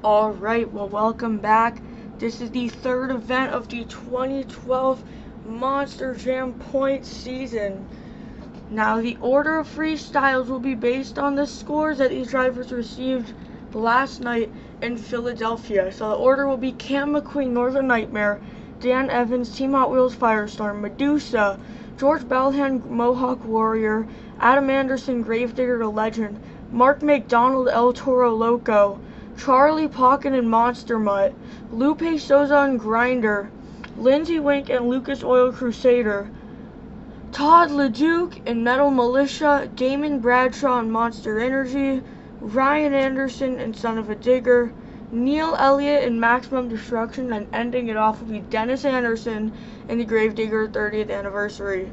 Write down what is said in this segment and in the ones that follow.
Alright, well, welcome back. This is the third event of the 2012 Monster Jam Point season. Now, the order of freestyles will be based on the scores that these drivers received last night in Philadelphia. So the order will be Cam McQueen, Northern Nightmare, Dan Evans, Team Hotwheels, Firestorm, Madusa, George Balhan, Mohawk Warrior, Adam Anderson, Gravedigger to Legend, Marc McDonald, Toro, Loco, Charlie, Pauken, and Monster Mutt, Lupe Souza and Grinder, Linsey, Weenk, and Lucas Oil Crusader, Todd, LeDuc, and Metal Mulisha, Damon Bradshaw and Monster Energy, Ryan Anderson and Son of a Digger, Neil Elliot and Maximum Destruction, and ending it off will be Dennis Anderson in the Gravedigger 30th anniversary.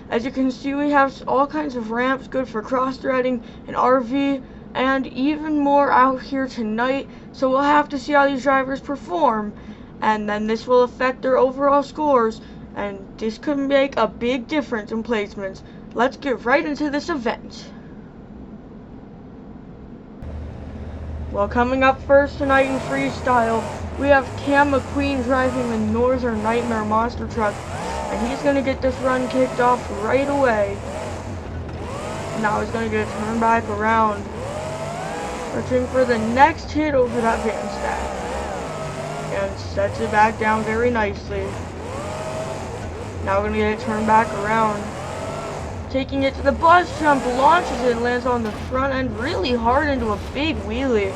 As you can see, we have all kinds of ramps good for cross-threading and RV, and even more out here tonight, so we'll have to see how these drivers perform, and then this will affect their overall scores, and this could make a big difference in placements. Let's get right into this event. Well, coming up first tonight in freestyle, we have Cam McQueen driving the Northern Nightmare monster truck, and he's going to get this run kicked off right away. Now he's going to get it turned back around, searching for the next hit over that van stack, and sets it back down very nicely. Now we're going to get it turned back around, taking it to the bus jump, launches it, and lands on the front end really hard into a big wheelie.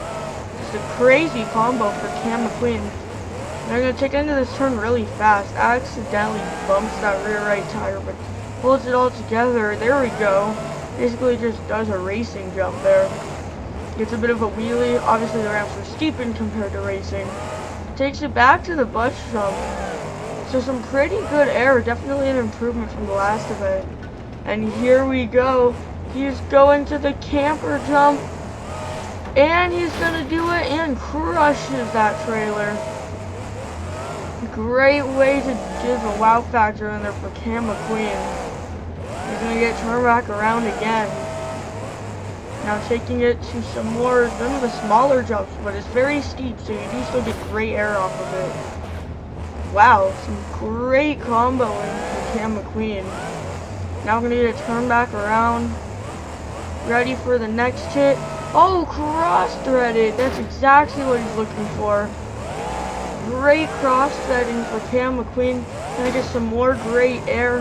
Just a crazy combo for Cam McQueen. And they're going to take it into this turn really fast, accidentally bumps that rear right tire, but holds it all together. There we go. Basically just does a racing jump there. Gets a bit of a wheelie. Obviously the ramps are steepened compared to racing. Takes it back to the bus jump. So some pretty good air, definitely an improvement from the last event. And here we go. He's going to the camper jump, and he's gonna do it and crushes that trailer. Great way to give a wow factor in there for Cam McQueen. He's gonna get turned back around again. Now taking it to some more of the smaller jumps, but it's very steep, so you do still get great air off of it. Wow, some great comboing for Cam McQueen. Now we're gonna get it turned back around. Ready for the next hit. Oh, cross-threaded. That's exactly what he's looking for. Great cross-threading for Cam McQueen. Gonna get some more great air.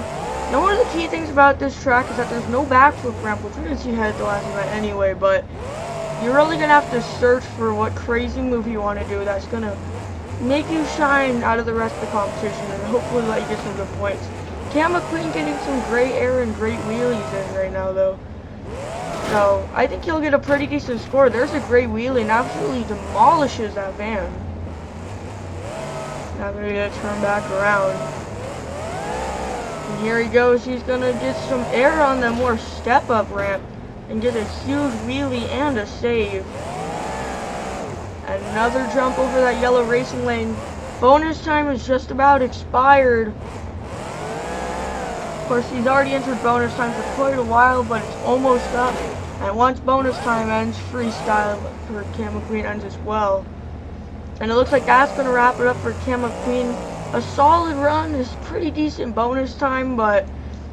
Now, one of the key things about this track is that there's no backflip ramp, which we didn't see ahead at the last event anyway, but you're really gonna have to search for what crazy move you want to do that's gonna make you shine out of the rest of the competition and hopefully let you get some good points. Cam McQueen getting some great air and great wheelies in right now, though. So, I think he'll get a pretty decent score. There's a great wheelie and absolutely demolishes that van. Now we're going to get it turned back around. And here he goes. He's going to get some air on the more step-up ramp and get a huge wheelie and a save. Another jump over that yellow racing lane. Bonus time is just about expired. Of course, he's already entered bonus time for quite a while, but it's almost up. And once bonus time ends, freestyle for Cam McQueen ends as well. And it looks like that's going to wrap it up for Cam McQueen. A solid run is pretty decent bonus time, but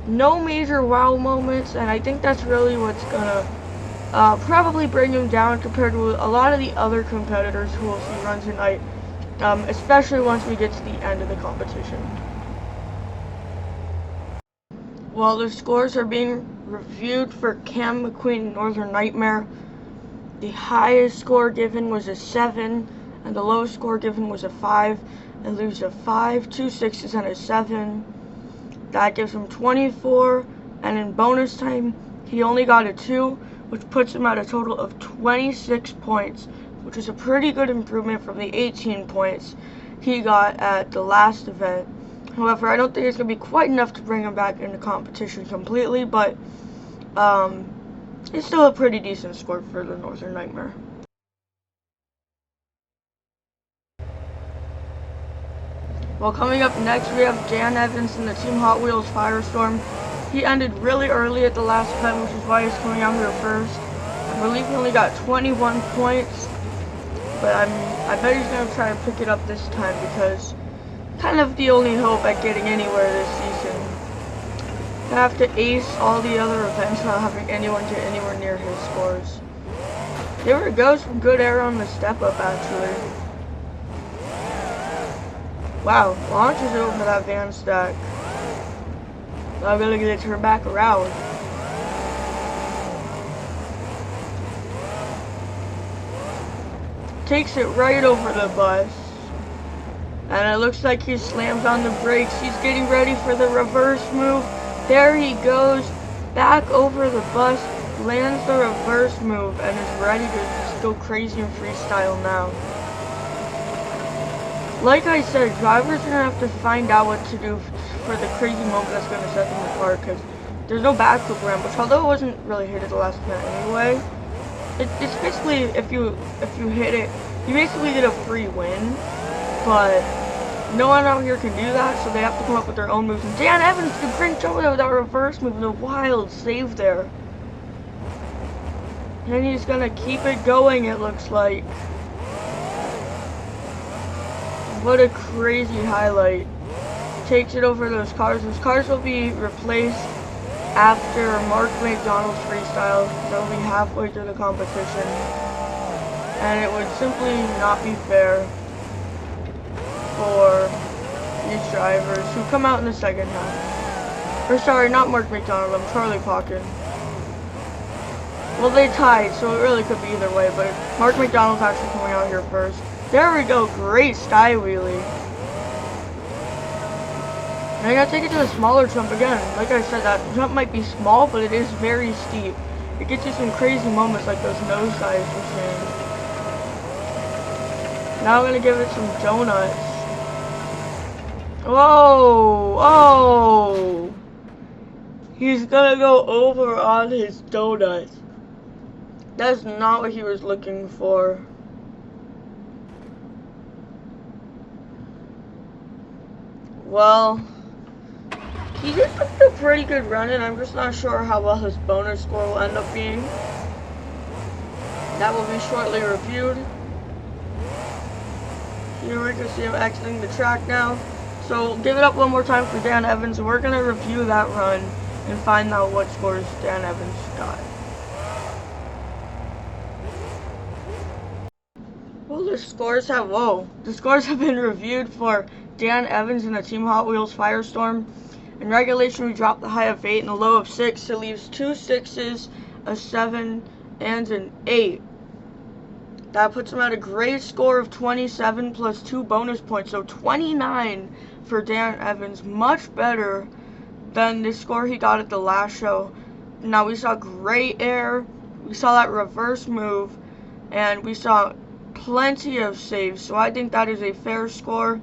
no major wow moments. And I think that's really what's going to probably bring him down compared to a lot of the other competitors who will see run tonight, especially once we get to the end of the competition. Well, the scores are being reviewed for Cam McQueen Northern Nightmare. The highest score given was a 7, and the lowest score given was a 5. And there's a 5, 2 6s, and a 7. That gives him 24, and in bonus time, he only got a 2, which puts him at a total of 26 points, which is a pretty good improvement from the 18 points he got at the last event. However, I don't think it's going to be quite enough to bring him back into competition completely, but it's still a pretty decent score for the Northern Nightmare. Well, coming up next, we have Dan Evans in the Team Hotwheels Firestorm. He ended really early at the last event, which is why he's coming out here first. I believe he only got 21 points. but I bet he's gonna try to pick it up this time because kind of the only hope at getting anywhere this season. Gonna have to ace all the other events without having anyone get anywhere near his scores. There it goes, some good air on the step up actually. Wow, launches it over that van stack. I'm gonna get it turned back around. Takes it right over the bus. And it looks like he slams on the brakes. He's getting ready for the reverse move. There he goes, back over the bus, lands the reverse move, and is ready to just go crazy in freestyle now. Like I said, drivers are gonna have to find out what to do for the crazy moment that's gonna set them apart, because there's no backflip ramp, which although it wasn't really hit at the last minute anyway, it's basically if you hit it, you basically get a free win, but no one out here can do that, so they have to come up with their own moves. And Dan Evans can print over with that reverse move and a wild save there. And he's gonna keep it going, it looks like. What a crazy highlight. Takes it over those cars. Those cars will be replaced after Marc McDonald's freestyle. They'll be halfway through the competition. And it would simply not be fair for these drivers who come out in the second half. Or sorry, not Marc McDonald, I'm Charlie Pauken. Well, they tied, so it really could be either way, but Marc McDonald's actually coming out here first. There we go, great sky wheelie. And I gotta take it to the smaller jump again. Like I said, that jump might be small, but it is very steep. It gets you some crazy moments like those nosedives we're seeing. Now I'm gonna give it some donuts. Whoa! Oh! He's gonna go over on his donuts. That's not what he was looking for. Well, he did a pretty good run, and I'm just not sure how well his bonus score will end up being. That will be shortly reviewed. Here we can see him exiting the track now. So give it up one more time for Dan Evans, and we're going to review that run and find out what scores Dan Evans got. Well, the scores have been reviewed for Dan Evans in the Team Hotwheels Firestorm. In regulation, we dropped the high of 8 and the low of 6. So it leaves 2 6s, a 7, and an 8. That puts him at a great score of 27 plus 2 bonus points. So 29 for Dan Evans. Much better than the score he got at the last show. Now, we saw great air. We saw that reverse move. And we saw plenty of saves. So I think that is a fair score.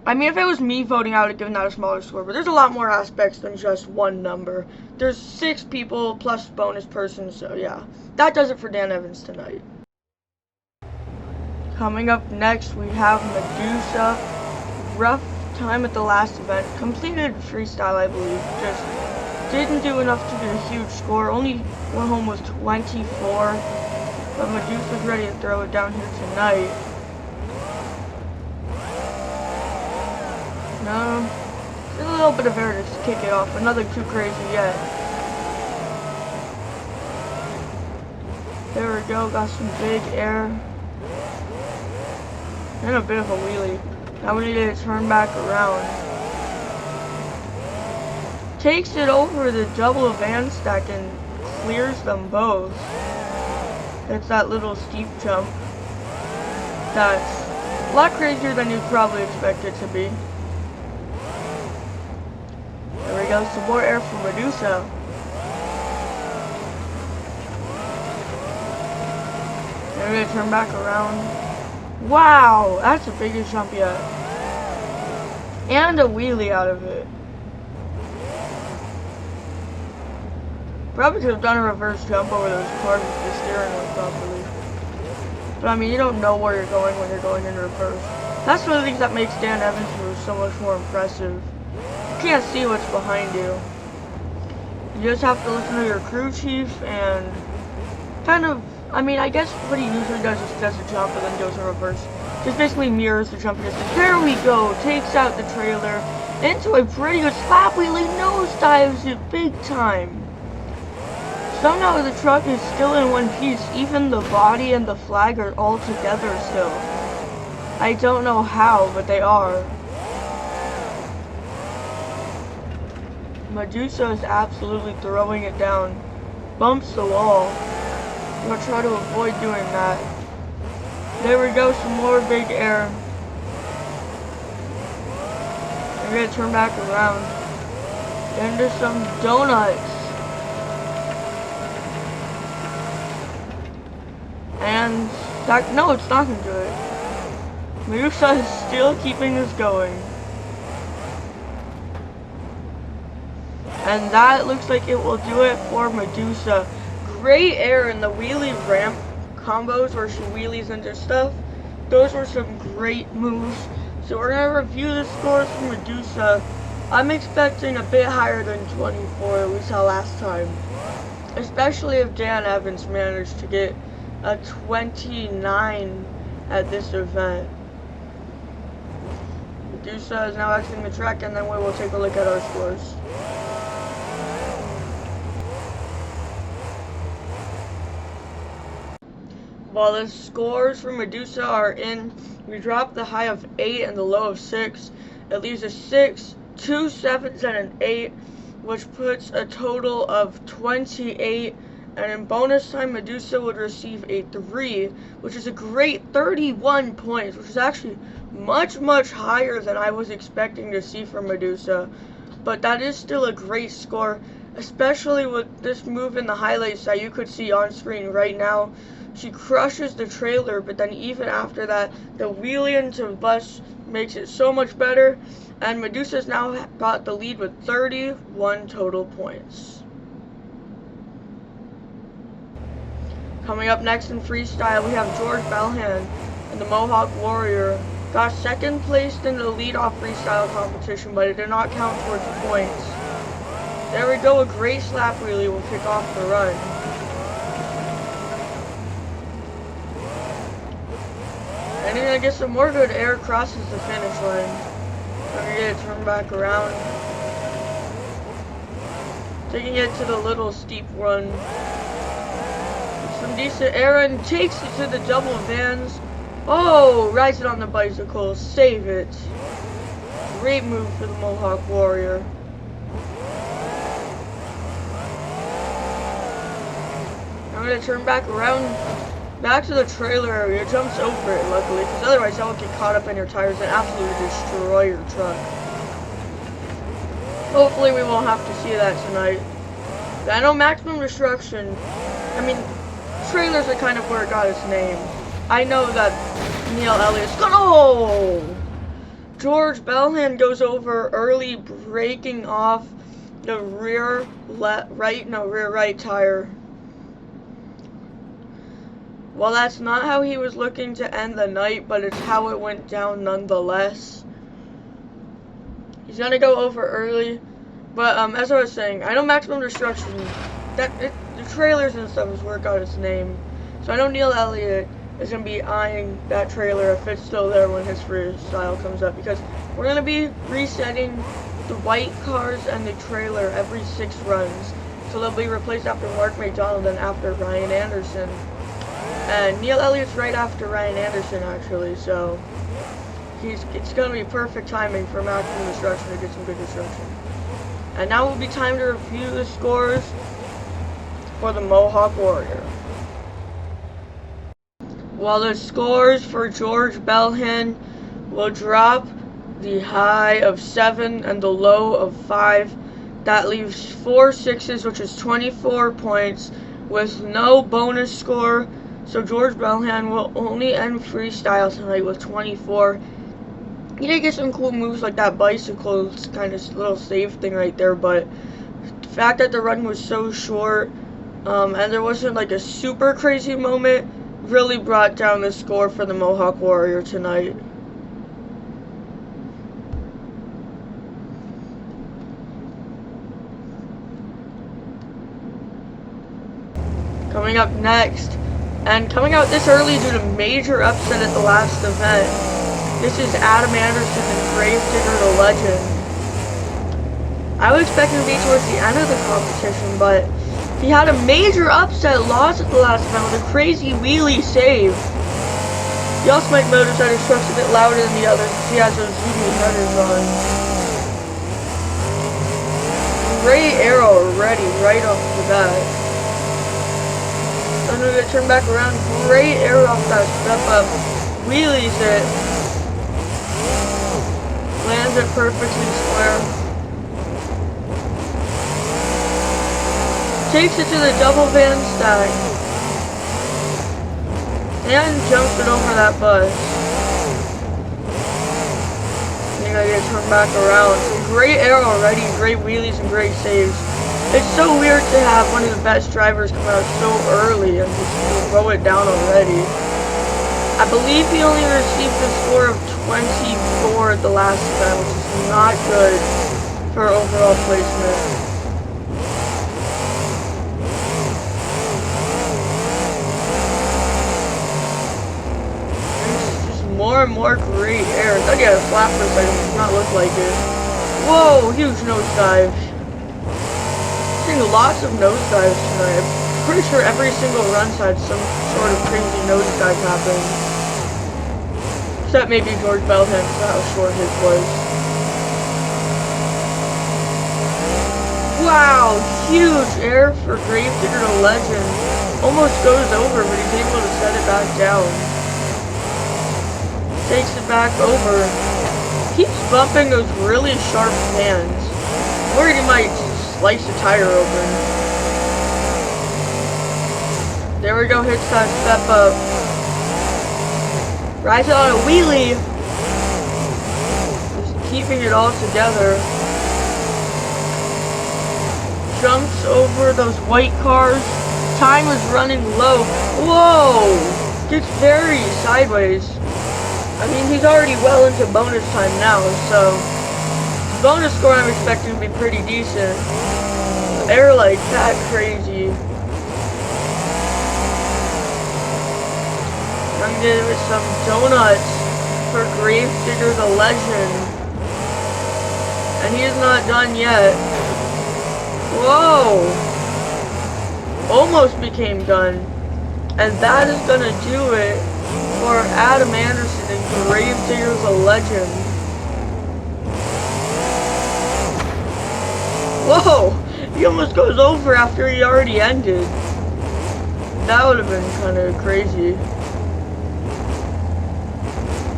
I mean, if it was me voting, I would have given that a smaller score, but there's a lot more aspects than just one number. There's 6 people plus bonus person, so yeah. That does it for Dan Evans tonight. Coming up next, we have Madusa. Rough time at the last event. Completed freestyle, I believe. Just didn't do enough to get a huge score. Only went home with 24. But Madusa's ready to throw it down here tonight. No, there's a little bit of air to kick it off, but nothing too crazy yet. There we go, got some big air. And a bit of a wheelie. Now we need to turn back around. Takes it over the double van stack and clears them both. It's that little steep jump. That's a lot crazier than you'd probably expect it to be. There we go, some more air from Madusa. And we're gonna turn back around. Wow, that's the biggest jump yet. And a wheelie out of it. Probably could have done a reverse jump over those cars with the steering wheel properly. But I mean, you don't know where you're going when you're going in reverse. That's one of the things that makes Dan Evans' move so much more impressive. You can't see what's behind you. You just have to listen to your crew chief and kind of I mean, I guess what he usually does is does a jump and then goes in reverse. Just basically mirrors the jump distance. There we go. Takes out the trailer into a pretty good slap wheelie. Nosedives it big time. Somehow the truck is still in one piece. Even the body and the flag are all together still. I don't know how, but they are. Madusa is absolutely throwing it down. Bumps the wall. I'm gonna try to avoid doing that. There we go, some more big air. I'm gonna turn back around. Into some donuts. And that, no, it's not gonna do it. Mulisha is still keeping this going. And that looks like it will do it for Madusa. Great air in the wheelie ramp combos where she wheelies into stuff. Those were some great moves. So we're gonna review the scores for Madusa. I'm expecting a bit higher than 24 that we saw last time. Especially if Dan Evans managed to get a 29 at this event. Madusa is now exiting the track, and then we will take a look at our scores. While the scores for Madusa are in, we dropped the high of 8 and the low of 6. It leaves a 6, 2 7s, and an 8, which puts a total of 28. And in bonus time, Madusa would receive a 3, which is a great 31 points, which is actually much, much higher than I was expecting to see from Madusa. But that is still a great score, especially with this move in the highlights that you could see on screen right now. She crushes the trailer, but then even after that, the wheelie into bus makes it so much better. And Madusa's now got the lead with 31 total points. Coming up next in freestyle, we have George Balhan and the Mohawk Warrior. Got second placed in the leadoff freestyle competition, but it did not count towards points. There we go, a great slap wheelie will kick off the run. And you're gonna get some more good air crosses the finish line. I'm gonna get it turned back around. Taking it to the little steep run. Some decent air and takes it to the double vans. Oh, rides it on the bicycle. Save it. Great move for the Mohawk Warrior. I'm going to turn back around. Back to the trailer area. Jumps over it, luckily, because otherwise that would get caught up in your tires and absolutely destroy your truck. Hopefully we won't have to see that tonight. But I know Maximum Destruction, I mean, trailers are kind of where it got its name. I know that Neil Elliot's George Balhan goes over early, breaking off the rear right tire. Well, that's not how he was looking to end the night, but it's how it went down nonetheless. He's gonna go over early, but as I was saying, I know Maximum Destruction, the trailers and stuff is where it got its name. So I know Neil Elliot is going to be eyeing that trailer if it's still there when his freestyle comes up, because we're going to be resetting the white cars and the trailer every 6 runs. So they'll be replaced after Marc, McDonald, and after Ryan Anderson. And Neil Elliott's right after Ryan Anderson, actually, so it's going to be perfect timing for Maximum Destruction to get some good destruction. And now will be time to review the scores for the Mohawk Warrior. While the scores for George Balhan will drop the high of 7 and the low of 5. That leaves 4 6s, which is 24 points, with no bonus score. So George Balhan will only end freestyle tonight with 24. He did get some cool moves like that bicycle, it's kind of little save thing right there, but the fact that the run was so short, and there wasn't like a super crazy moment, really brought down the score for the Mohawk Warrior tonight. Coming up next, And coming out this early due to major upset at the last event, this is Adam Anderson and Gravedigger the Legend. I was expecting to be towards the end of the competition, but he had a major upset loss at the last event with a crazy wheelie save. He also might notice that his truck's a bit louder than the others because he has those zoomy headers on. Great arrow already right off the bat. Then we're gonna turn back around. Great arrow off that step up. Wheelies it. Lands it perfectly square. Takes it to the double van stack. And jumps it over that bus. And you gotta get turned back around. Great arrow already, great wheelies and great saves. It's so weird to have one of the best drivers come out so early and just throw it down already. I believe he only received a score of 24 at the last event, which is not good for overall placement. More and more great air. I thought he had a flap for a second, but it did not look like it. Whoa, huge nosedive. Seeing lots of nosedives tonight. I'm pretty sure every single run's had some sort of crazy nosedive happen. Except maybe George Balhan, because how short his was. Wow, huge air for Gravedigger the Legend. Almost goes over, but he's able to set it back down. Takes it back over. Keeps bumping those really sharp hands. Worried he might slice the tire open. There we go, hits that step up. Rides on a wheelie. Just keeping it all together. Jumps over those white cars. Time is running low. Whoa! Gets very sideways. I mean, he's already well into bonus time now, so the bonus score I'm expecting to be pretty decent. Air like that crazy. I'm gonna give it some donuts for Gravedigger the Legend. And he is not done yet. Whoa! Almost became done. And that is gonna do it for Adam Anderson and Gravedigger the Legend. Whoa! He almost goes over after he already ended. That would have been kind of crazy.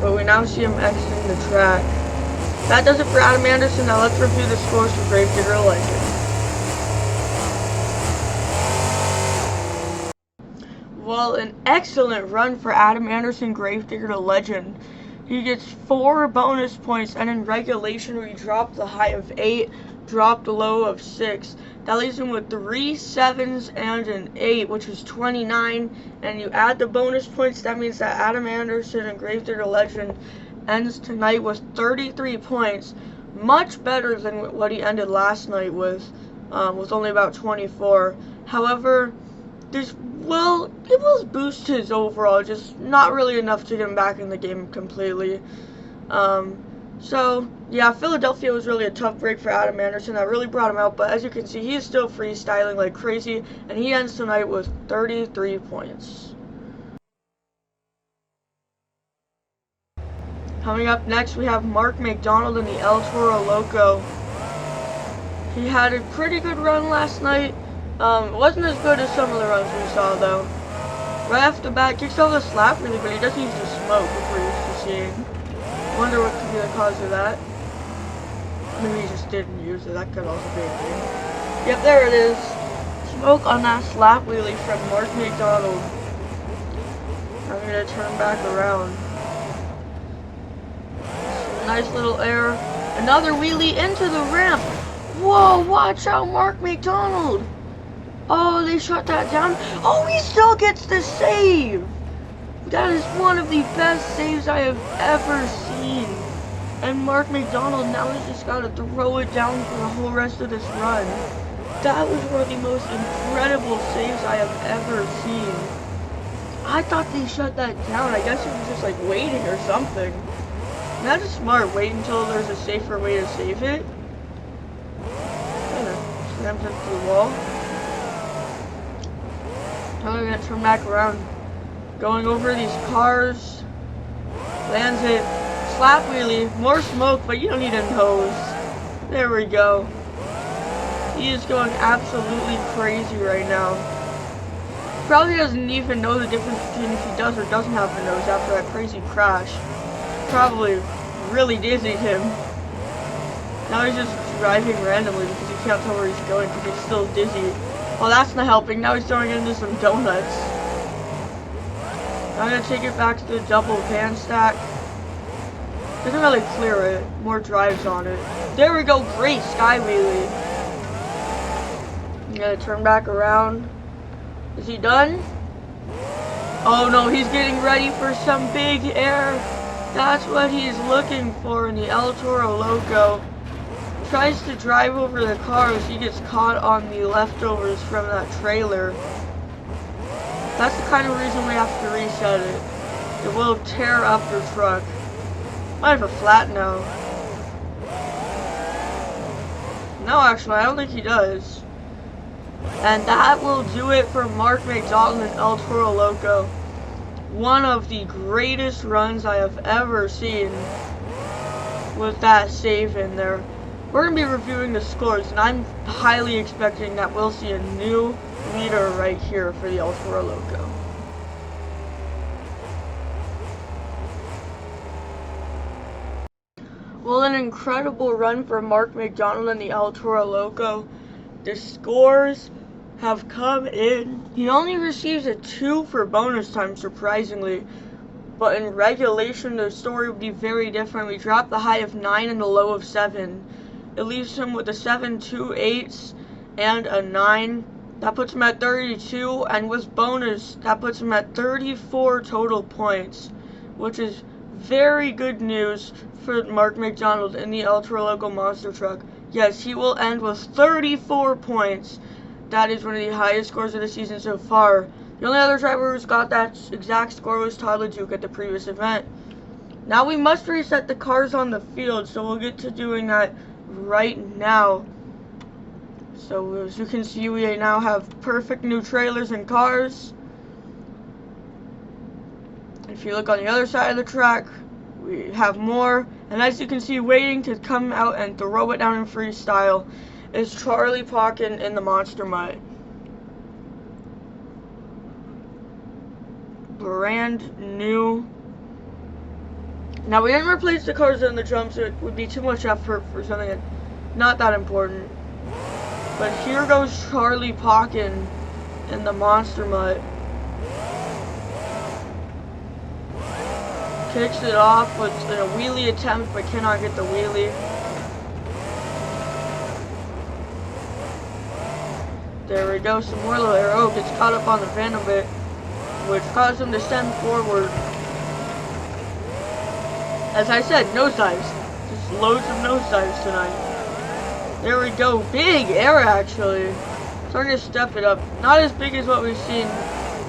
But we now see him exiting the track. That does it for Adam Anderson. Now let's review the scores for Gravedigger the Legend. Well, an excellent run for Adam Anderson, Gravedigger the Legend. He gets 4 bonus points, and in regulation we dropped the high of 8, dropped the low of 6. That leaves him with 3 7s and an 8, which is 29. And you add the bonus points, that means that Adam Anderson and Gravedigger the Legend ends tonight with 33 points. Much better than what he ended last night with only about 24. However, it will boost his overall, just not really enough to get him back in the game completely. So, yeah, Philadelphia was really a tough break for Adam Anderson. That really brought him out, but as you can see, he is still freestyling like crazy, and he ends tonight with 33 points. Coming up next, we have Marc McDonald in the Toro Loco. He had a pretty good run last night. It wasn't as good as some of the runs we saw, though. Right off the bat, kicks off the slap really, but he doesn't use the smoke, which we're used to seeing. Wonder what could be the cause of that. Maybe he just didn't use it. That could also be a thing. Yep, there it is. Smoke on that slap wheelie from Marc McDonald. I'm gonna turn back around. Nice little air. Another wheelie into the ramp. Whoa, watch out, Marc McDonald. Oh, they shut that down. Oh, he still gets the save. That is one of the best saves I have ever seen. And Marc McDonald now has just got to throw it down for the whole rest of this run. That was one of the most incredible saves I have ever seen. I thought they shut that down. I guess it was just like waiting or something. That's just smart. Wait until there's a safer way to save it. Slams into the wall. Now we're gonna turn back around. Going over these cars. Lands it. Slap wheelie. More smoke, but you don't need a nose. There we go. He is going absolutely crazy right now. Probably doesn't even know the difference between if he does or doesn't have a nose after that crazy crash. Probably really dizzied him. Now he's just driving randomly because he can't tell where he's going because he's still dizzy. Well, that's not helping. Now he's throwing it into some donuts. I'm gonna take it back to the double van stack. Doesn't really clear it. More drives on it. There we go. Great sky wheelie. I'm gonna turn back around. Is he done? Oh no, he's getting ready for some big air. That's what he's looking for in the El Toro Loco. Tries to drive over the cars. He gets caught on the leftovers from that trailer. That's the kind of reason we have to reset it. It will tear up your truck. Might have a flat now. No, actually, I don't think he does. And that will do it for Marc McDonald and El Toro Loco. One of the greatest runs I have ever seen with that save in there. We're going to be reviewing the scores, and I'm highly expecting that we'll see a new leader right here for the El Toro Loco. Well, an incredible run for Marc McDonald and the El Toro Loco. The scores have come in. He only receives a 2 for bonus time, surprisingly. But in regulation, the story would be very different. We dropped the high of 9 and the low of 7. It leaves him with a 7, 2 8s, and a 9. That puts him at 32, and with bonus, that puts him at 34 total points, which is very good news for Marc McDonald in the El Toro Loco monster truck. Yes, he will end with 34 points. That is one of the highest scores of the season so far. The only other driver who's got that exact score was Todd LeDuc at the previous event. Now we must reset the cars on the field, so we'll get to doing that right now. So as you can see, we now have perfect new trailers and cars. If you look on the other side of the track, we have more. And as you can see, waiting to come out and throw it down in freestyle is Charlie Pauken in the Monster Mutt. Brand new. Now we didn't replace the cars in the jumps, so it would be too much effort for something that's not that important. But here goes Charlie Pauken in the Monster Mutt. Kicks it off with a wheelie attempt, but cannot get the wheelie. There we go, some more little arrow. Gets caught up on the van a bit, which caused him to send forward. As I said, nosedives. Just loads of nosedives tonight. There we go. Big air, actually. Starting to step it up. Not as big as what we've seen.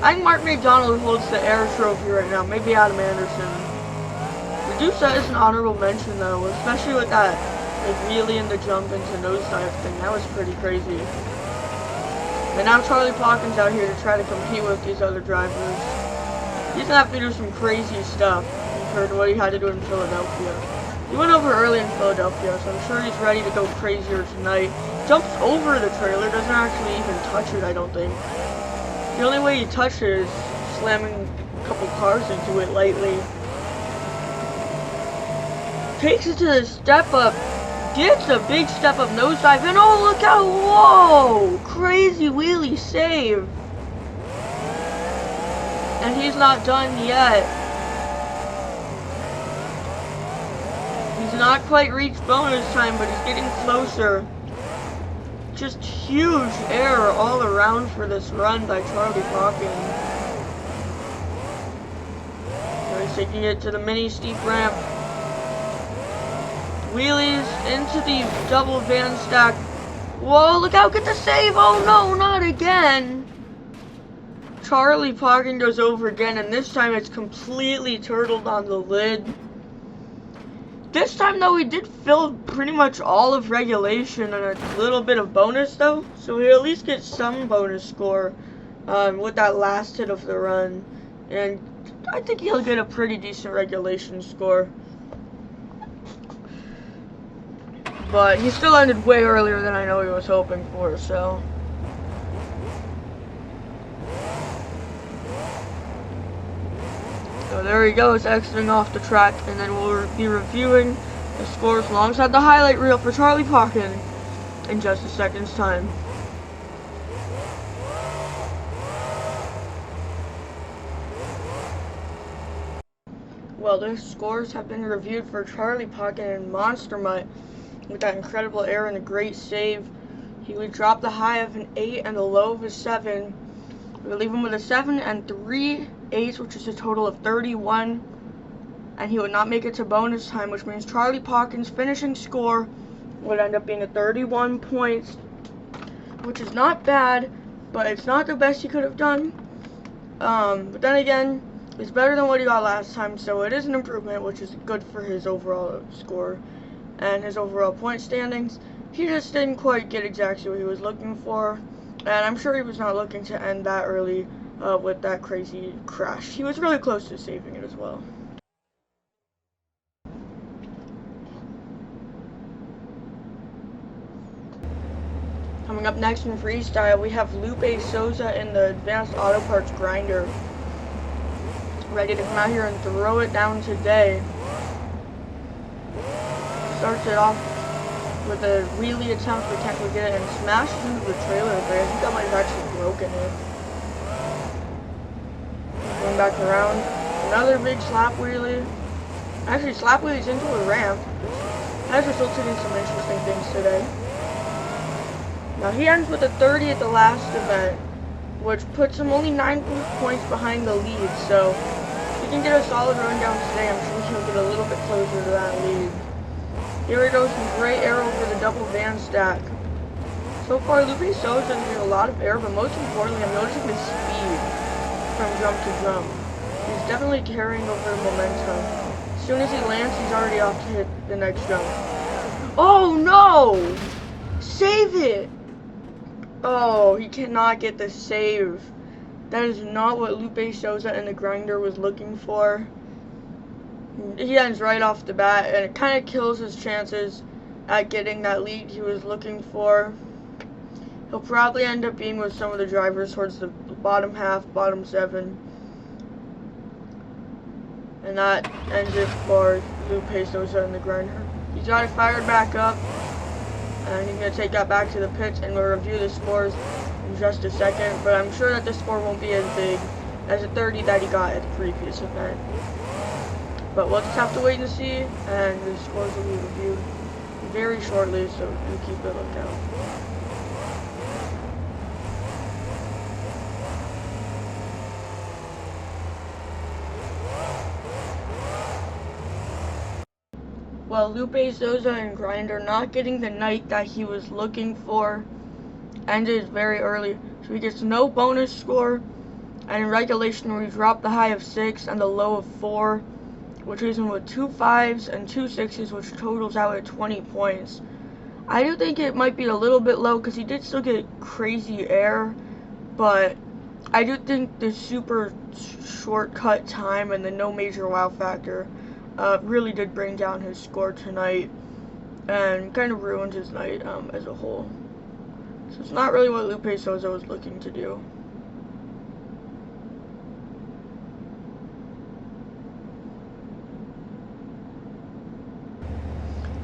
I think Marc McDonald holds the air trophy right now. Maybe Adam Anderson. Madusa is an honorable mention, though. Especially with that wheelie in the jump into nosedive thing. That was pretty crazy. And now Charlie Pauken's out here to try to compete with these other drivers. He's gonna have to do some crazy stuff compared to what he had to do in Philadelphia. He went over early in Philadelphia, so I'm sure he's ready to go crazier tonight. Jumps over the trailer, doesn't actually even touch it, I don't think. The only way he touched it is slamming a couple cars into it lightly. Takes it to the step up. Gets a big step up nosedive, and oh, look how, whoa! Crazy wheelie save. And he's not done yet. He's not quite reached bonus time, but he's getting closer. Just huge air all around for this run by Charlie Pauken. So he's taking it to the mini steep ramp. Wheelies into the double van stack. Whoa, look out, get the save! Oh no, not again! Charlie Pauken goes over again, and this time it's completely turtled on the lid. This time though, he did fill pretty much all of regulation and a little bit of bonus though, so he at least gets some bonus score with that last hit of the run, and I think he'll get a pretty decent regulation score. But he still ended way earlier than I know he was hoping for, so. So there he goes, exiting off the track, and then we'll be reviewing the scores alongside the highlight reel for Charlie Pauken in just a second's time. Well, the scores have been reviewed for Charlie Pauken and Monster Mutt with that incredible air and a great save. He would drop the high of an 8 and the low of a 7. We would leave him with a 7 and 3 8s, which is a total of 31. And he would not make it to bonus time, which means Charlie Pauken's finishing score would end up being a 31 points, which is not bad, but it's not the best he could have done. But then again, it's better than what he got last time, so it is an improvement, which is good for his overall score and his overall point standings. He just didn't quite get exactly what he was looking for, and I'm sure he was not looking to end that early with that crazy crash. He was really close to saving it as well. Coming up next in Freestyle, we have Lupe Souza in the Advanced Auto Parts Grinder, ready to come out here and throw it down today. Starts it off with a wheelie attempt to technically get it and smashes into the trailer, but I think that might have actually broken it. Going back around, another big slap wheelie. Actually, slap wheelies into a ramp. Has resulted in some interesting things today. Now he ends with a 30 at the last event, which puts him only 9 points behind the lead, so if he can get a solid run down today, I'm sure he'll get a little bit closer to that lead. Here we go, some great air over the double van stack. So far, Lupe Souza is getting a lot of air, but most importantly, I'm noticing his speed from jump to jump. He's definitely carrying over the momentum. As soon as he lands, he's already off to hit the next jump. Oh no! Save it! Oh, he cannot get the save. That is not what Lupe Souza in the grinder was looking for. He ends right off the bat, and it kind of kills his chances at getting that lead he was looking for. He'll probably end up being with some of the drivers towards the bottom half, bottom 7. And that ends it for Lupe Souza in the grinder. He's got it fired back up, and he's going to take that back to the pits, and we'll review the scores in just a second. But I'm sure that the score won't be as big as the 30 that he got at the previous event. But we'll just have to wait and see, and the scores will be reviewed very shortly, so do keep a lookout. Well, Lupe Souza and Grinder not getting the night that he was looking for, ended very early, so he gets no bonus score, and in regulation we dropped the high of 6 and the low of 4, which leaves him with 2 5s and 2 6s, which totals out at 20 points. I do think it might be a little bit low because he did still get crazy air, but I do think the super shortcut time and the no major wow factor really did bring down his score tonight and kind of ruined his night as a whole. So it's not really what Lupe Souza was looking to do.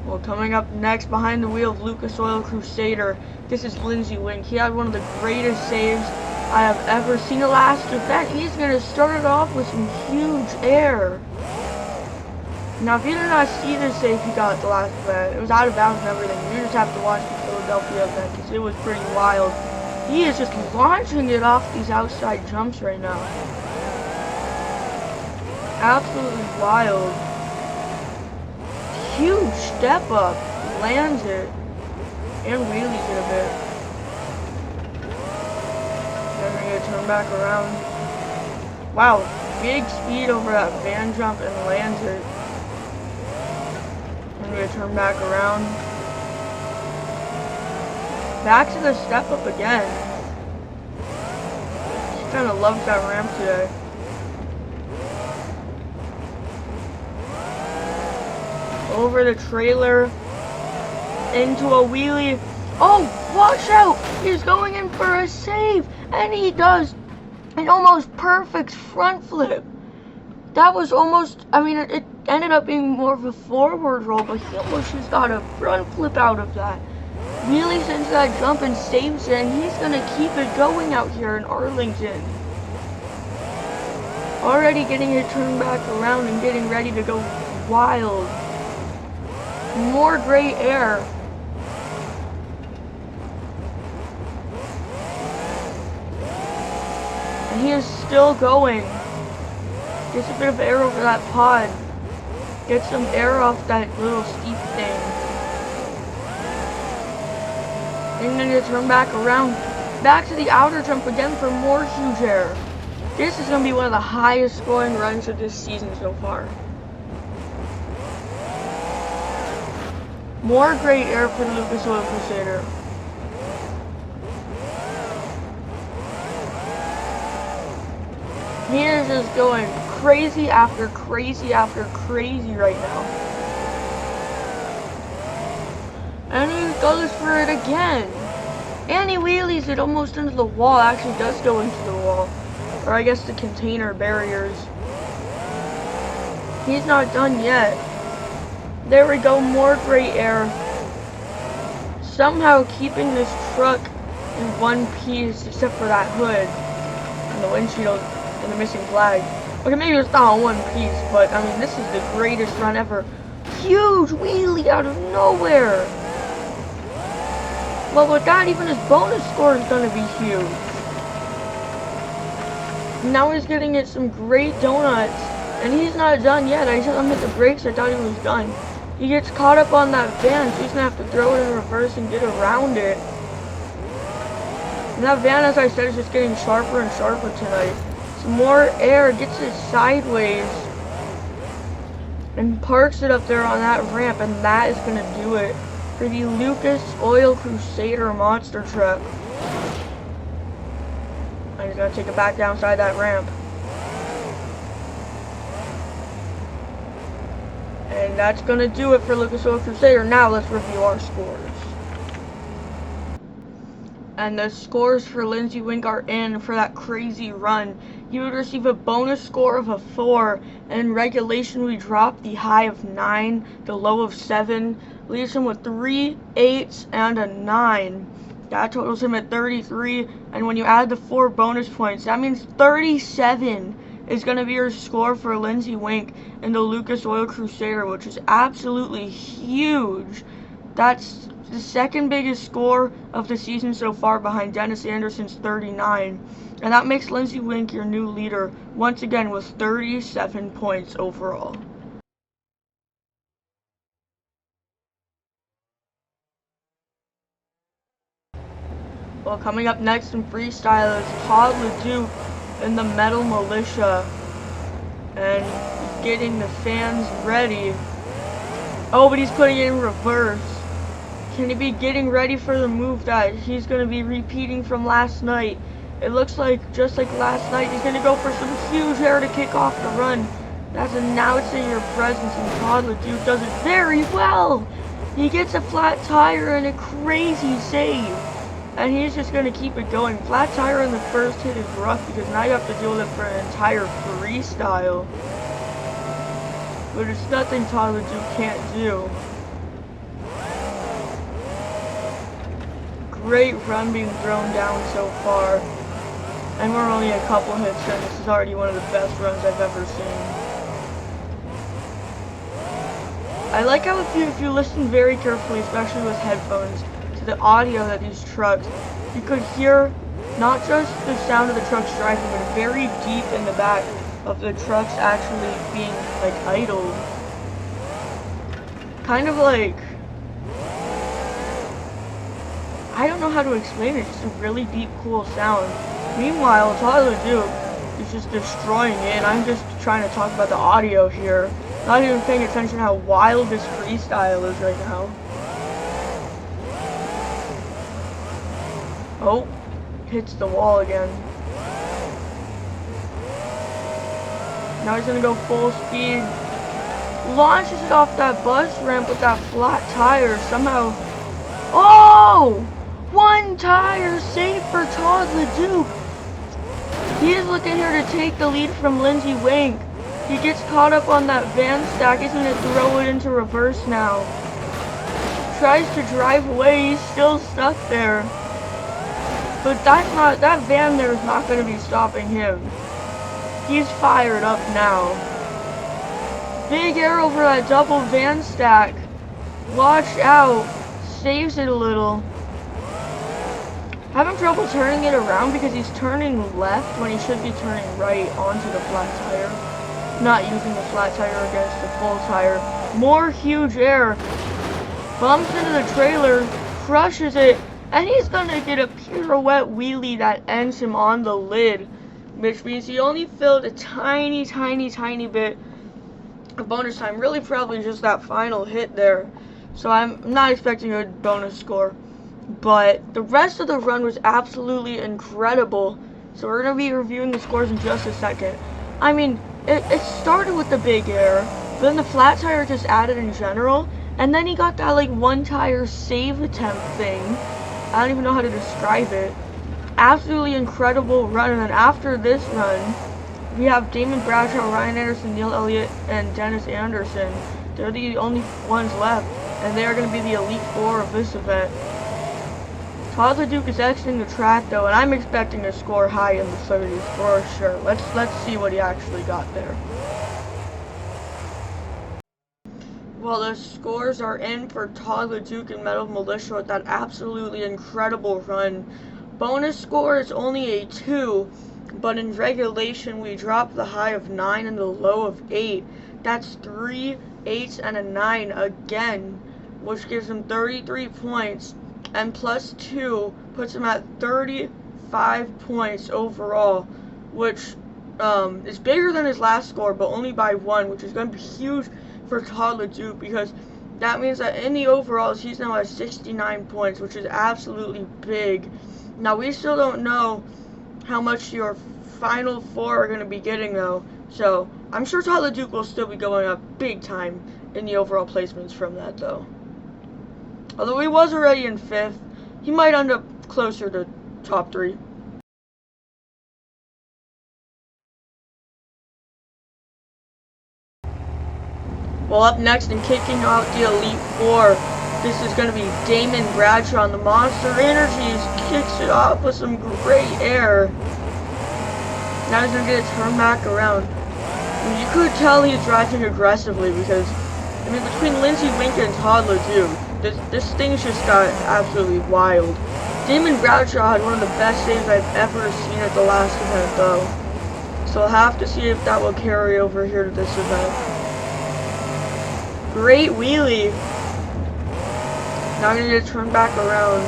Well, coming up next behind the wheel of Lucas Oil Crusader, this is Linsey Weenk. He had one of the greatest saves I have ever seen the last event. He's going to start it off with some huge air. Now, if you did not see the save he got at the last event, it was out of bounds and everything. You just have to watch the Philadelphia event because it was pretty wild. He is just launching it off these outside jumps right now. Absolutely wild. Huge step up. Lands it. And wheelies it a bit. Then we're going to turn back around. Wow, big speed over that van jump and lands it. I'm gonna turn back around. Back to the step up again. She kind of loves that ramp today. Over the trailer. Into a wheelie. Oh, watch out! He's going in for a save! And he does an almost perfect front flip. That was almost, I mean, it ended up being more of a forward roll, but he almost just got a front flip out of that. Wheelies into that jump and saves it, and he's going to keep it going out here in Arlington. Already getting it turned back around and getting ready to go wild. More gray air. And he is still going. Gets a bit of air over that pod. Gets some air off that little steep thing. And then to turn back around. Back to the outer jump again for more huge air. This is going to be one of the highest scoring runs of this season so far. More great air for the Lucas Oil Crusader. He is just going crazy after crazy after crazy right now. And he goes for it again. And he wheelies it almost into the wall. Actually does go into the wall. Or I guess the container barriers. He's not done yet. There we go, more gray air. Somehow keeping this truck in one piece except for that hood and the windshield and the missing flag. Okay, maybe it's not on one piece, but I mean, this is the greatest run ever. Huge wheelie out of nowhere. Well, with that, even his bonus score is gonna be huge. Now he's getting it some great donuts, and he's not done yet. I just hit the brakes, I thought he was done. He gets caught up on that van, so he's gonna have to throw it in reverse and get around it. And that van, as I said, is just getting sharper and sharper tonight. Some more air, gets it sideways, and parks it up there on that ramp, and that is gonna do it for the Lucas Oil Crusader monster truck. I'm just gonna take it back downside that ramp. And that's gonna do it for Lucas Oil Crusader. Now let's review our scores. And the scores for Linsey Weenk are in for that crazy run. He would receive a bonus score of a 4, and in regulation we dropped the high of 9, the low of 7, leaves him with 3 8s and a 9. That totals him at 33, and when you add the 4 bonus points, that means 37 is going to be your score for Linsey Weenk in the Lucas Oil Crusader, which is absolutely huge. That's the second biggest score of the season so far, behind Dennis Anderson's 39. And that makes Linsey Weenk your new leader, once again with 37 points overall. Well, coming up next in Freestyle is Todd LeDuc in the Metal Mulisha. And he's getting the fans ready. Oh, but he's putting it in reverse. Can he be getting ready for the move that he's going to be repeating from last night? It looks like, just like last night, he's going to go for some huge air to kick off the run. That's announcing your presence, and Todd LeDuc does it very well. He gets a flat tire and a crazy save. And he's just going to keep it going. Flat tire in the first hit is rough because now you have to deal with it for an entire freestyle. But it's nothing Todd LeDuc can't do. Great run being thrown down so far. And we're only a couple hits in. This is already one of the best runs I've ever seen. I like how if you listen very carefully, especially with headphones, the audio that these trucks, you could hear not just the sound of the trucks driving, but very deep in the back of the trucks actually being like idled. Kind of like, I don't know how to explain it, just a really deep, cool sound. Meanwhile, Todd LeDuc is just destroying it, and I'm just trying to talk about the audio here. Not even paying attention to how wild this freestyle is right now. Oh, hits the wall again. Now he's gonna go full speed. Launches it off that bus ramp with that flat tire somehow. Oh! One tire safe for Todd LeDuc. He is looking here to take the lead from Linsey Weenk. He gets caught up on that van stack. He's going to throw it into reverse now. Tries to drive away. He's still stuck there. But that van there is not going to be stopping him. He's fired up now. Big air over that double van stack. Watch out. Saves it a little. Having trouble turning it around because he's turning left when he should be turning right onto the flat tire. Not using the flat tire against the full tire. More huge air. Bumps into the trailer. Crushes it. And he's gonna get a pirouette wheelie that ends him on the lid. Which means he only filled a tiny bit of bonus time. Really probably just that final hit there. So I'm not expecting a bonus score. But the rest of the run was absolutely incredible. So we're going to be reviewing the scores in just a second. I mean, it started with the big air, but then the flat tire just added in general. And then he got that like one tire save attempt thing. I don't even know how to describe it. Absolutely incredible run. And then after this run, we have Damon Bradshaw, Ryan Anderson, Neil Elliot, and Dennis Anderson. They're the only ones left. And they are going to be the Elite Four of this event. Todd LeDuc is exiting the track though, and I'm expecting to score high in the 30s for sure. Let's see what he actually got there. Well, the scores are in for Todd LeDuc and Metal Mulisha with that absolutely incredible run. Bonus score is only a 2, but in regulation we dropped the high of 9 and the low of 8. That's 3 8s and a 9 again, which gives him 33 points. And plus 2 puts him at 35 points overall, which is bigger than his last score, but only by 1, which is going to be huge for Todd LeDuc because that means that in the overalls he's now at 69 points, which is absolutely big. Now we still don't know how much your final 4 are going to be getting though, so I'm sure Todd LeDuc will still be going up big time in the overall placements from that though. Although he was already in 5th, he might end up closer to top 3. Well, up next and kicking out the Elite Four, this is going to be Damon Bradshaw, and the Monster Energies kicks it off with some great air. Now he's going to get it turned back around. And you could tell he's driving aggressively because, I mean, between Linsey Weenk and Todd LeDuc, this thing's just got absolutely wild. Damon Bradshaw had one of the best saves I've ever seen at the last event though. So I'll have to see if that will carry over here to this event. Great wheelie. Now I'm going to get it turned back around.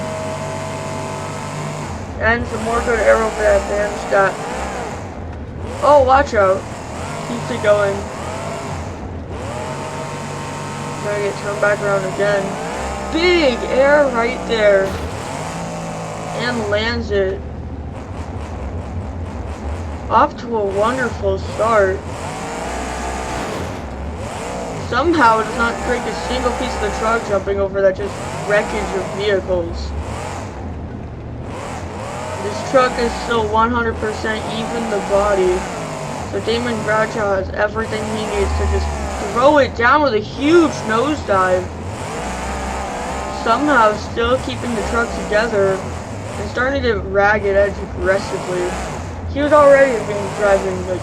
And some more good air over that van stack. Oh, watch out. Keeps it going. Now I get turned back around again. Big air right there, and lands it. Off to a wonderful start. Somehow it does not break a single piece of the truck jumping over that just wreckage of vehicles. This truck is still 100% even the body, so Damon Bradshaw has everything he needs to just throw it down with a huge nosedive. Somehow still keeping the truck together and starting to ragged edge aggressively. He was already driving like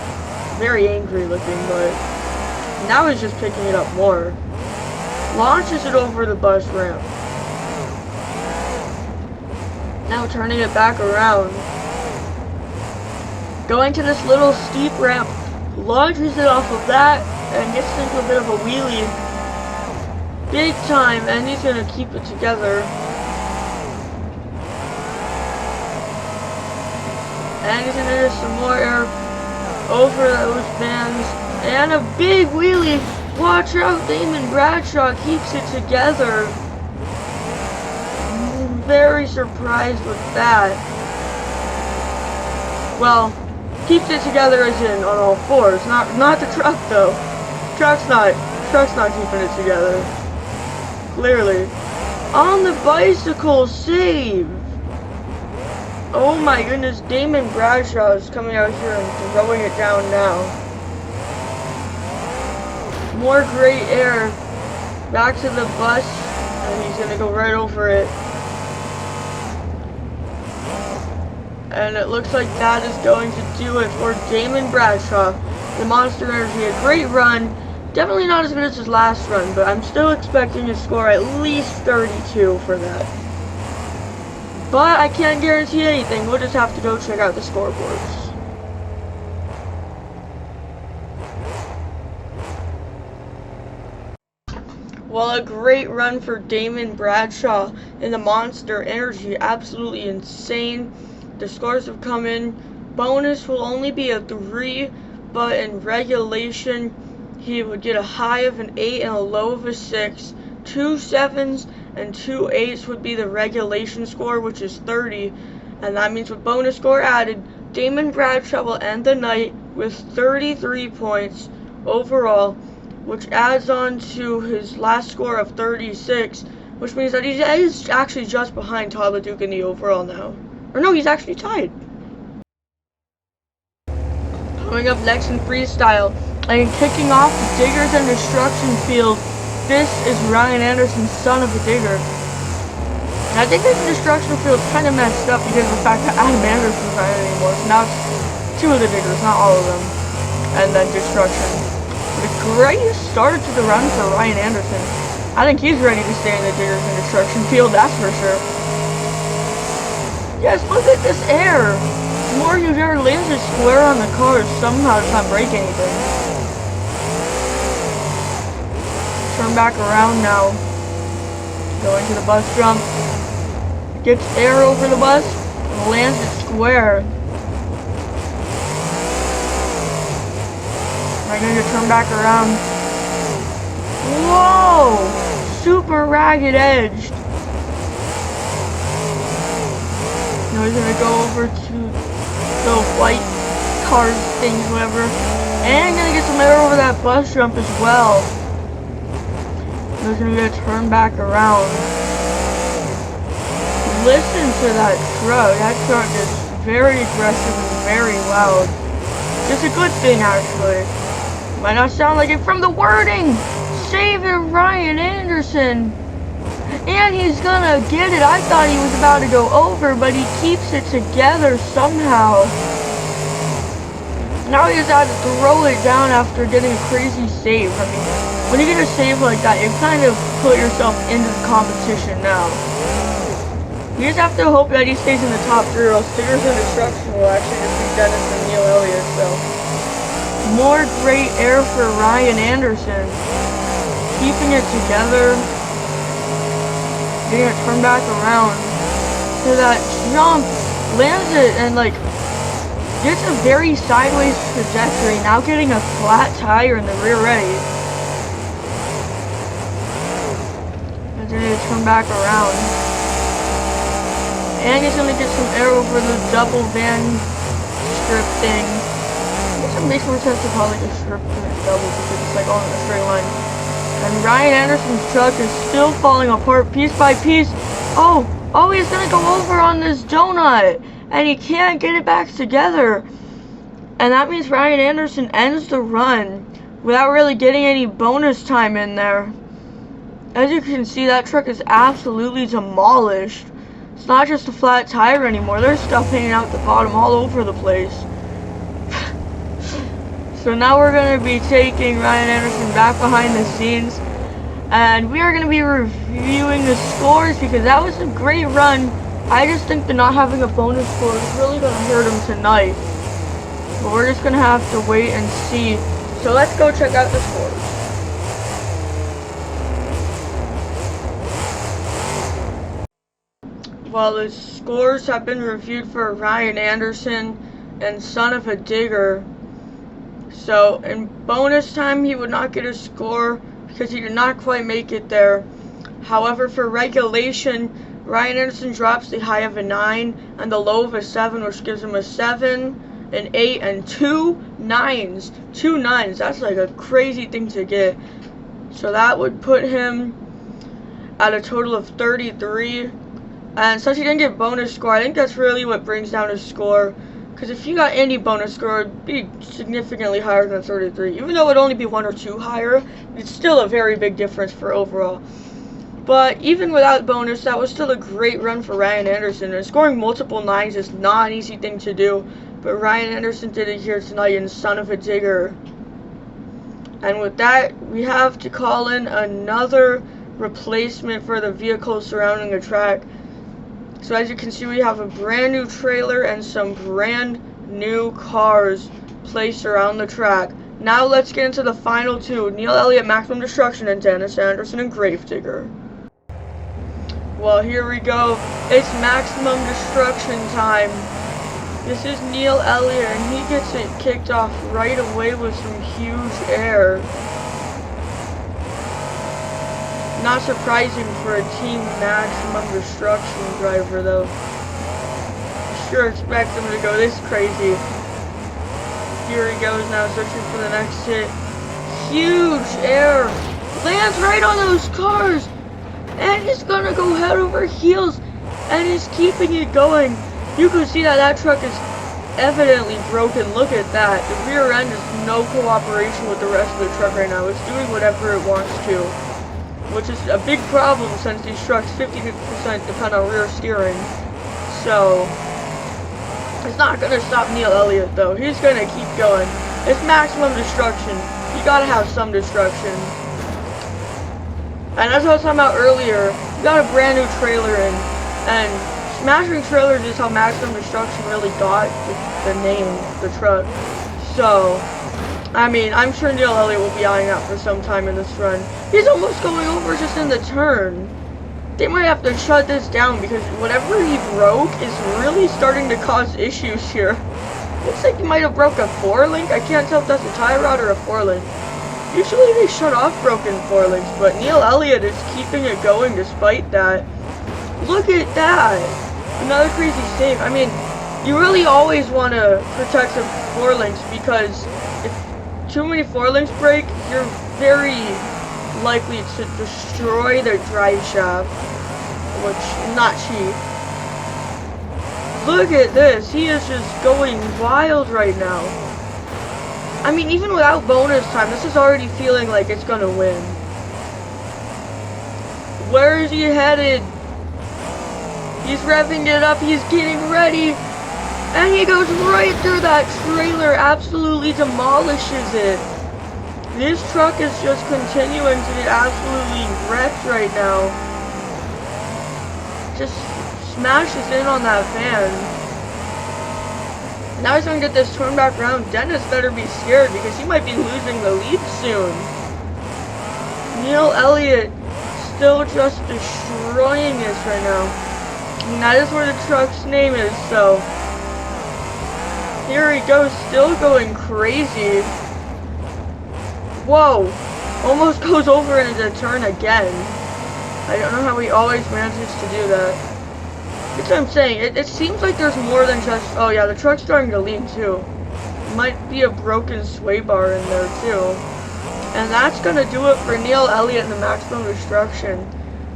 very angry looking, but now he's just picking it up more. Launches it over the bus ramp. Now turning it back around. Going to this little steep ramp, launches it off of that and gets into a bit of a wheelie. Big time, and he's gonna keep it together. And he's gonna do some more air over those vans, and a big wheelie. Watch out, Damon Bradshaw keeps it together. Very surprised with that. Well, keeps it together as in on all fours, not the truck though. Truck's not keeping it together. Clearly. On the bicycle save. Oh my goodness, Damon Bradshaw is coming out here and throwing it down now. More great air. Back to the bus, and he's gonna go right over it. And it looks like that is going to do it for Damon Bradshaw. The Monster Energy, a great run. Definitely not as good as his last run, but I'm still expecting to score at least 32 for that. But I can't guarantee anything. We'll just have to go check out the scoreboards. Well, a great run for Damon Bradshaw in the Monster Energy. Absolutely insane. The scores have come in. Bonus will only be a 3, but in regulation, he would get a high of an 8 and a low of a 6. 2 7s and 2 8s would be the regulation score, which is 30. And that means with bonus score added, Damon Bradshaw will end the night with 33 points overall, which adds on to his last score of 36, which means that he is actually just behind Todd LeDuc in the overall now. Or no, he's actually tied. Coming up next in Freestyle, and kicking off the Diggers and Destruction Field, this is Ryan Anderson, son of a digger. And I think this Destruction Field is kind of messed up because of the fact that Adam Anderson's not in anymore. So now it's 2 of the Diggers, not all of them. And then Destruction. But a great start to the run for Ryan Anderson. I think he's ready to stay in the Diggers and Destruction Field, that's for sure. Yes, look at this air. The more you hear Linsey square on the cars, somehow it's not break anything. Turn back around now. Going to the bus jump. Gets air over the bus and lands it square. I'm going to turn back around. Whoa! Super ragged edged. Now he's going to go over to the white cars things, whatever. And going to get some air over that bus jump as well. He's going to turn back around. Listen to that truck. That truck is very aggressive and very loud. It's a good thing, actually. Might not sound like it from the wording. Saving Ryan Anderson. And he's gonna get it. I thought he was about to go over, but he keeps it together somehow. Now he just had to throw it down after getting a crazy save. I mean, when you get a save like that, you kind of put yourself into the competition now. You just have to hope that he stays in the top 3, or else Diggers and Destruction will actually just be Dennis and Neil Elliot, so. More great air for Ryan Anderson. Keeping it together. Getting it turned back around. So that jump lands it and like gets a very sideways trajectory. Now getting a flat tire in the rear ready. And then it turn back around. And he's gonna get some air over the double van strip thing. I guess it makes more sense to call it a strip than a double because it's like all in a straight line. And Ryan Anderson's truck is still falling apart piece by piece. Oh, he's gonna go over on this donut. And he can't get it back together. And that means Ryan Anderson ends the run without really getting any bonus time in there. As you can see, that truck is absolutely demolished. It's not just a flat tire anymore. There's stuff hanging out the bottom all over the place. So now we're going to be taking Ryan Anderson back behind the scenes. And we are going to be reviewing the scores because that was a great run. I just think that not having a bonus score is really going to hurt him tonight. But we're just going to have to wait and see. So let's go check out the scores. Well, the scores have been reviewed for Ryan Anderson and Son of a Digger. So in bonus time, he would not get a score because he did not quite make it there. However, for regulation, Ryan Anderson drops the high of a 9 and the low of a 7, which gives him a 7, an 8, and 2 9s. 2 9s, that's like a crazy thing to get. So that would put him at a total of 33. And since he didn't get bonus score, I think that's really what brings down his score. Because if you got any bonus score, it would be significantly higher than 33. Even though it would only be 1 or 2 higher, it's still a very big difference for overall. But even without bonus, that was still a great run for Ryan Anderson. And scoring multiple 9s is not an easy thing to do. But Ryan Anderson did it here tonight, and son of a digger. And with that, we have to call in another replacement for the vehicles surrounding the track. So as you can see, we have a brand new trailer and some brand new cars placed around the track. Now let's get into the final two, Neil Elliot, Maximum Destruction, and Dennis Anderson and Gravedigger. Well, here we go. It's Maximum Destruction time. This is Neil Elliot, and he gets it kicked off right away with some huge air. Not surprising for a Team Maximum Destruction driver, though. Sure expect him to go this crazy. Here he goes now, searching for the next hit. Huge air. Lands right on those cars. And he's gonna go head over heels. And he's keeping it going. You can see that that truck is evidently broken. Look at that. The rear end is no cooperation with the rest of the truck right now. It's doing whatever it wants to, which is a big problem since these trucks 50% depend on rear steering. So it's not gonna stop Neil Elliot though. He's gonna keep going. It's Maximum Destruction. You gotta have some destruction. And as I was talking about earlier, you got a brand new trailer in, and smashing trailers is how Maximum Destruction really got the name, the truck. So, I mean, I'm sure Neil Elliot will be eyeing out for some time in this run. He's almost going over just in the turn. They might have to shut this down because whatever he broke is really starting to cause issues here. Looks like he might have broke a 4-link. I can't tell if that's a tie rod or a 4-link. Usually they shut off broken 4-links, but Neil Elliot is keeping it going despite that. Look at that! Another crazy save. I mean, you really always want to protect the 4-links because if too many 4-links break, you're very likely to destroy their drive shaft, which is not cheap. Look at this. He is just going wild right now. I mean, even without bonus time, this is already feeling like it's gonna win. Where is he headed? He's revving it up, he's getting ready, and he goes right through that trailer, absolutely demolishes it. This truck is just continuing to get absolutely wrecked right now. Just smashes in on that van. Now he's gonna get this turned back around. Dennis better be scared because he might be losing the lead soon. Neil Elliot still just destroying this right now. And that is where the truck's name is, so here he goes, still going crazy. Whoa, almost goes over into the turn again. I don't know how he always manages to do that. That's what I'm saying, it seems like there's more than just, oh yeah, the truck's starting to lean too. Might be a broken sway bar in there too. And that's gonna do it for Neil Elliot and the Maximum Destruction.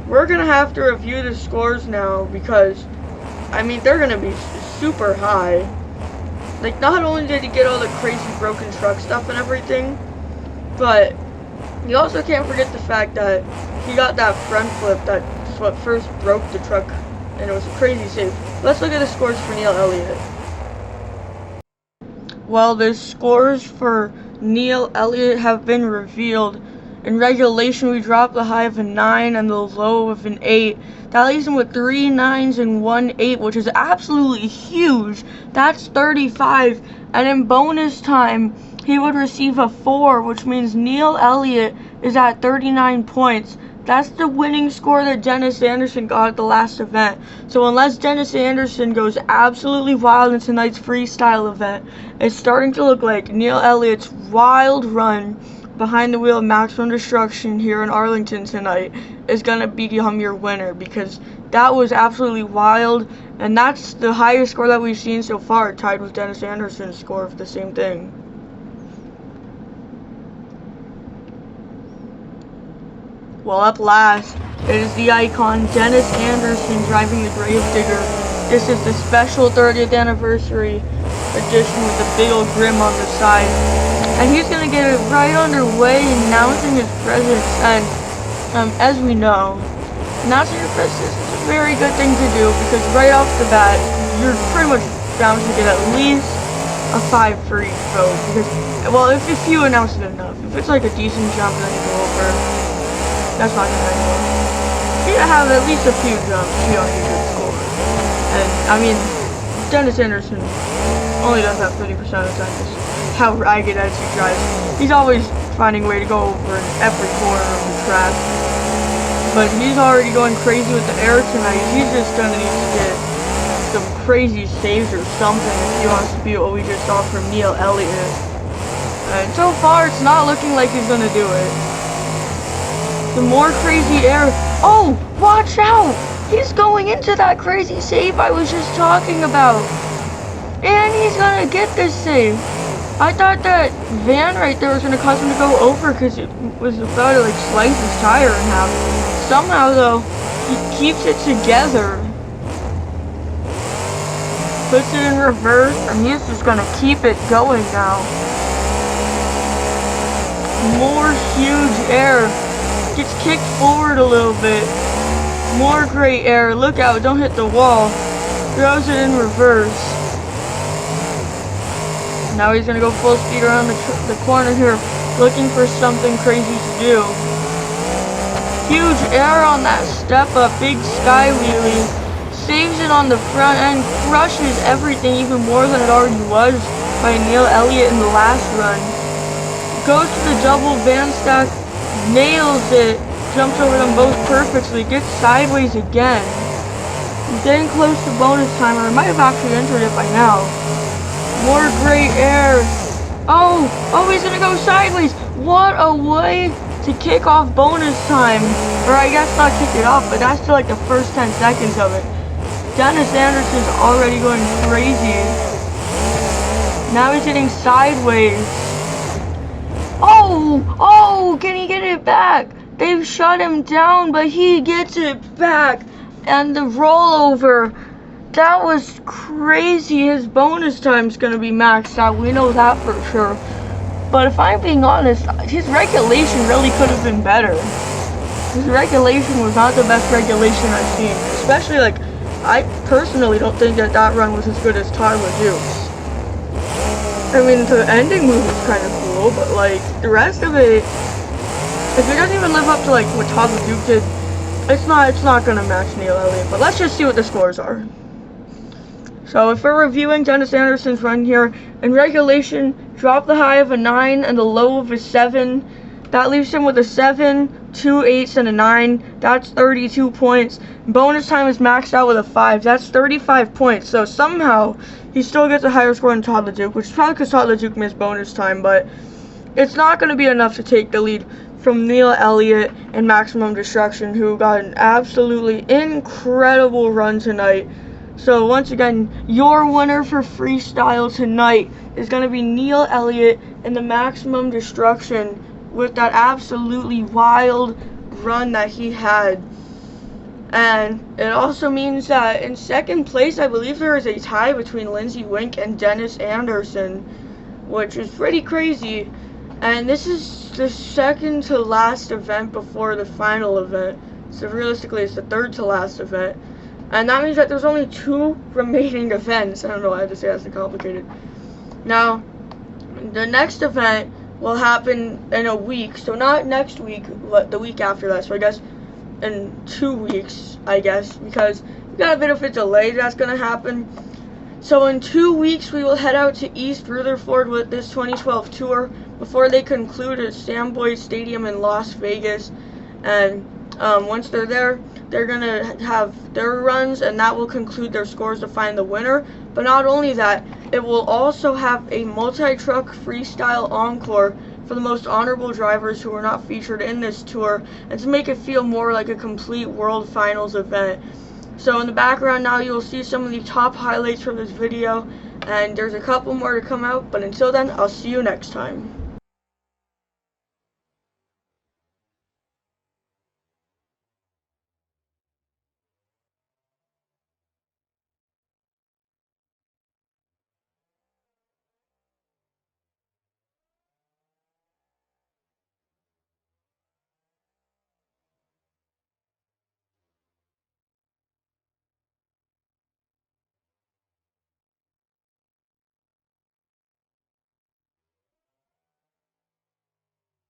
We're gonna have to review the scores now because, I mean, they're gonna be super high. Like, not only did he get all the crazy broken truck stuff and everything, but you also can't forget the fact that he got that front flip that's what first broke the truck, and it was a crazy save. Let's look at the scores for Neil Elliot. Well, the scores for Neil Elliot have been revealed. In regulation, we dropped the high of a 9 and the low of an 8. That leaves him with 3 9s and 1 8, which is absolutely huge. That's 35. And in bonus time, he would receive a 4, which means Neil Elliot is at 39 points. That's the winning score that Dennis Anderson got at the last event. So unless Dennis Anderson goes absolutely wild in tonight's freestyle event, it's starting to look like Neil Elliott's wild run behind the wheel of Maximum Destruction here in Arlington tonight is going to become your winner, because that was absolutely wild, and that's the highest score that we've seen so far, tied with Dennis Anderson's score of the same thing. Well, up last, it is the icon Dennis Anderson driving the Gravedigger. This is the special 30th anniversary edition with the big old grim on the side. And he's going to get it right underway, announcing his presence. And as we know, announcing your presence is a very good thing to do, because right off the bat, you're pretty much bound to get at least a 5 for each vote. Because, well, if you announce it enough, if it's like a decent jump and then you go over, that's not gonna happen. You gotta have at least a few jumps to be on a good score. And I mean, Dennis Anderson only does that 30% of the time. Just how ragged as he drives. He's always finding a way to go over in every corner of the track. But he's already going crazy with the air tonight. He's just gonna need to get some crazy saves or something if he wants to beat what we just saw from Neil Elliot. And so far, it's not looking like he's gonna do it. The more crazy air. Oh, watch out! He's going into that crazy save I was just talking about. And he's gonna get this save. I thought that van right there was gonna cause him to go over because it was about to like slice his tire in half. Somehow though, he keeps it together. Puts it in reverse, and he's just gonna keep it going now. More huge air. Gets kicked forward a little bit. More great air. Look out, don't hit the wall. Throws it in reverse. Now he's gonna go full speed around the corner here, looking for something crazy to do. Huge air on that step up, big sky wheelie. Saves it on the front end, crushes everything even more than it already was by Neil Elliot in the last run. Goes to the double van stack. Nails it, jumps over them both perfectly, gets sideways again. Getting close to bonus time, or I might have actually entered it by now. More great air. Oh, he's gonna go sideways. What a way to kick off bonus time. Or I guess not kick it off, but that's still like the first 10 seconds of it. Dennis Anderson's already going crazy. Now he's hitting sideways. Oh, can he get it back? They've shut him down, but he gets it back. And the rollover, that was crazy. His bonus time's gonna be maxed out. We know that for sure. But if I'm being honest, his regulation really could have been better. His regulation was not the best regulation I've seen. Especially, like, I personally don't think that run was as good as Todd LeDuc's. I mean, the ending move is kind of cool, but like the rest of it, if it doesn't even live up to like what Todd LeDuc did, it's not gonna match Neil Elliot. But let's just see what the scores are. So if we're reviewing Dennis Anderson's run here, in regulation, drop the high of a 9 and the low of a 7. That leaves him with a 7, 2 8s, and a 9. That's 32 points. Bonus time is maxed out with a 5. That's 35 points. So somehow he still gets a higher score than Todd LeDuc, which is probably because Todd LeDuc missed bonus time, but it's not going to be enough to take the lead from Neil Elliot and Maximum Destruction, who got an absolutely incredible run tonight. So once again, your winner for freestyle tonight is going to be Neil Elliot and the Maximum Destruction with that absolutely wild run that he had. And it also means that in second place, I believe there is a tie between Linsey, Weenk, and Dennis Anderson, which is pretty crazy. And this is the second to last event before the final event. So realistically, it's the third to last event. And that means that there's only 2 remaining events. I don't know why I had to say that's so complicated. Now, the next event will happen in a week. So not next week, but the week after that. So I guess in 2 weeks, I guess, because we got a bit of a delay that's going to happen. So in 2 weeks, we will head out to East Rutherford with this 2012 tour before they conclude at Sam Boyd Stadium in Las Vegas. And Once they're there, they're going to have their runs, and that will conclude their scores to find the winner. But not only that, it will also have a multi-truck freestyle encore for the most honorable drivers who were not featured in this tour, and to make it feel more like a complete World Finals event. So in the background now you'll see some of the top highlights from this video, and there's a couple more to come out, but until then, I'll see you next time.